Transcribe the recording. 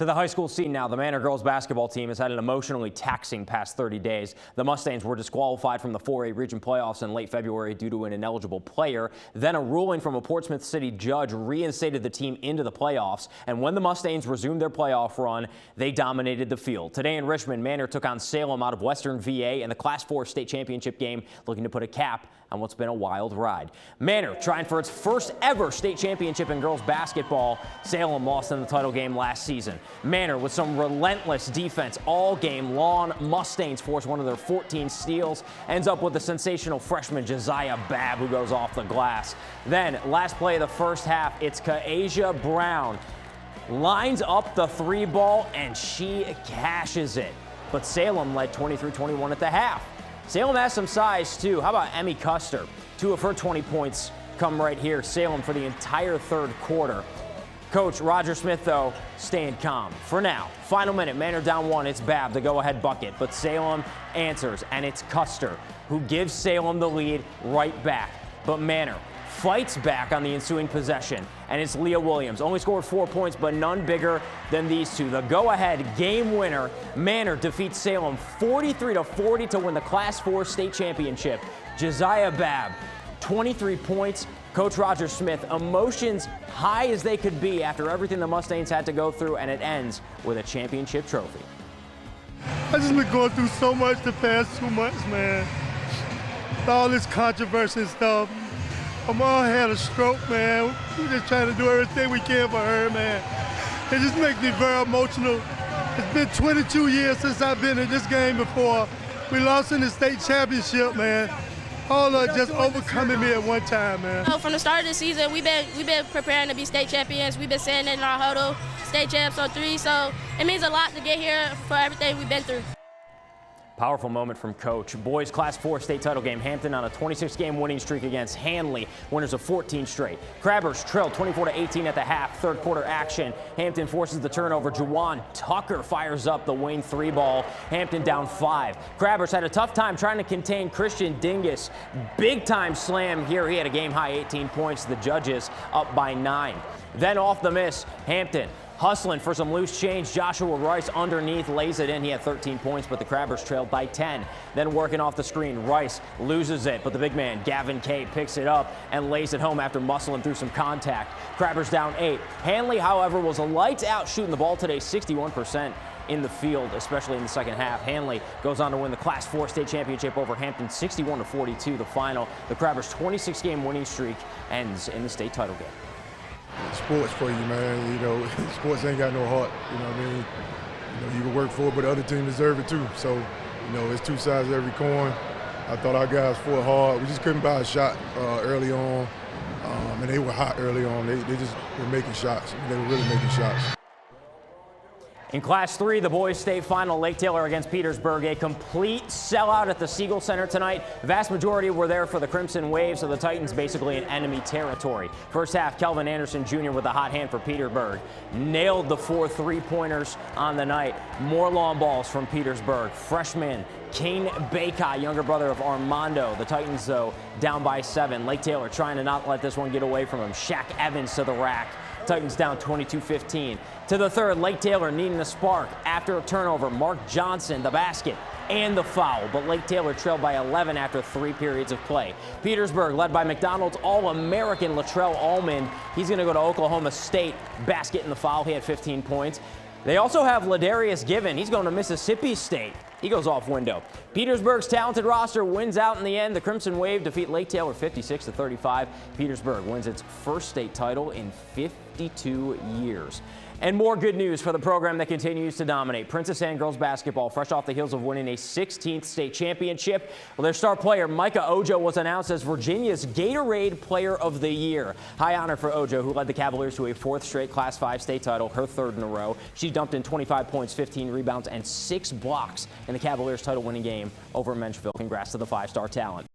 To the high school scene now, the Manor girls basketball team has had an emotionally taxing past 30 days. The Mustangs were disqualified from the 4A region playoffs in late February due to an ineligible player. Then a ruling from a Portsmouth City judge reinstated the team into the playoffs. And when the Mustangs resumed their playoff run, they dominated the field. Today in Richmond, Manor took on Salem out of Western VA in the Class 4 state championship game, looking to put a cap on what's been a wild ride. Manor trying for its first ever state championship in girls basketball. Salem lost in the title game last season. Manor with some relentless defense all game long. Mustangs force one of their 14 steals. Ends up with the sensational freshman Josiah Babb, who goes off the glass. Then last play of the first half, it's Ka'Asia Brown. Lines up the three ball and she cashes it. But Salem led 23-21 at the half. Salem has some size too. How about Emmy Custer? 2 of her 20 points come right here. Salem for the entire third quarter. Coach Roger Smith, though, staying calm. For now, final minute, Manor down 1. It's Babb, the go-ahead bucket. But Salem answers, and it's Custer who gives Salem the lead right back. But Manor fights back on the ensuing possession, and it's Leah Williams. Only scored 4 points, but none bigger than these two. The go-ahead game winner. Manor defeats Salem 43-40 to win the Class 4 state championship. Josiah Babb, 23 points. Coach Roger Smith, emotions high as they could be after everything the Mustangs had to go through, and it ends with a championship trophy. I just been going through so much the past 2 months, man. All this controversy and stuff. My mom had a stroke, man. We're just trying to do everything we can for her, man. It just makes me very emotional. It's been 22 years since I've been in this game before. We lost in the state championship, man. All of just overcoming me at one time, man. From the start of the season, we've been preparing to be state champions. We've been saying it in our huddle, state champs on 3. So it means a lot to get here for everything we've been through. Powerful moment from Coach. Boys Class 4 state title game. Hampton on a 26-game winning streak against Hanley. Winners of 14 straight. Crabbers trailed 24-18 at the half. Third quarter action. Hampton forces the turnover. Juwan Tucker fires up the wing 3-ball. Hampton down 5. Crabbers had a tough time trying to contain Christian Dingus. Big time slam here. He had a game high 18 points. The judges up by 9. Then off the miss, Hampton hustling for some loose change. Joshua Rice underneath lays it in. He had 13 points, but the Crabbers trailed by 10. Then working off the screen, Rice loses it, but the big man, Gavin Kay, picks it up and lays it home after muscling through some contact. Crabbers down 8. Hanley, however, was a lights out shooting the ball today, 61% in the field, especially in the second half. Hanley goes on to win the Class 4 state championship over Hampton, 61-42 the final. The Crabbers' 26-game winning streak ends in the state title game. Sports for you, man. You know, sports ain't got no heart. You know what I mean? You know, you can work for it, but the other team deserve it too. So, you know, it's 2 sides of every coin. I thought our guys fought hard. We just couldn't buy a shot early on, and they were hot early on. They just were making shots. They were really making shots. In Class 3, the boys' state final, Lake Taylor against Petersburg. A complete sellout at the Siegel Center tonight. The vast majority were there for the Crimson Wave, so the Titans basically in enemy territory. First half, Kelvin Anderson Jr. with a hot hand for Petersburg. Nailed the 4 3-pointers on the night. More long balls from Petersburg. Freshman Kane Baca, younger brother of Armando. The Titans, though, down by 7. Lake Taylor trying to not let this one get away from him. Shaq Evans to the rack. Titans down 22-15. To the third, Lake Taylor needing a spark after a turnover. Mark Johnson, the basket and the foul, but Lake Taylor trailed by 11 after 3 periods of play. Petersburg, led by McDonald's All-American Latrell Allman. He's going to go to Oklahoma State. Basket and the foul. He had 15 points. They also have Ladarius Given. He's going to Mississippi State. He goes off window. Petersburg's talented roster wins out in the end. The Crimson Wave defeat Lake Taylor 56-35. Petersburg wins its first state title in 52 years. And more good news for the program that continues to dominate. Princess Anne girls basketball, fresh off the heels of winning a 16th state championship. Well, their star player, Micah Ojo, was announced as Virginia's Gatorade Player of the Year. High honor for Ojo, who led the Cavaliers to a 4th straight Class 5 state title, her 3rd in a row. She dumped in 25 points, 15 rebounds, and 6 blocks in the Cavaliers' title-winning game over Menchville. Congrats to the 5-star talent.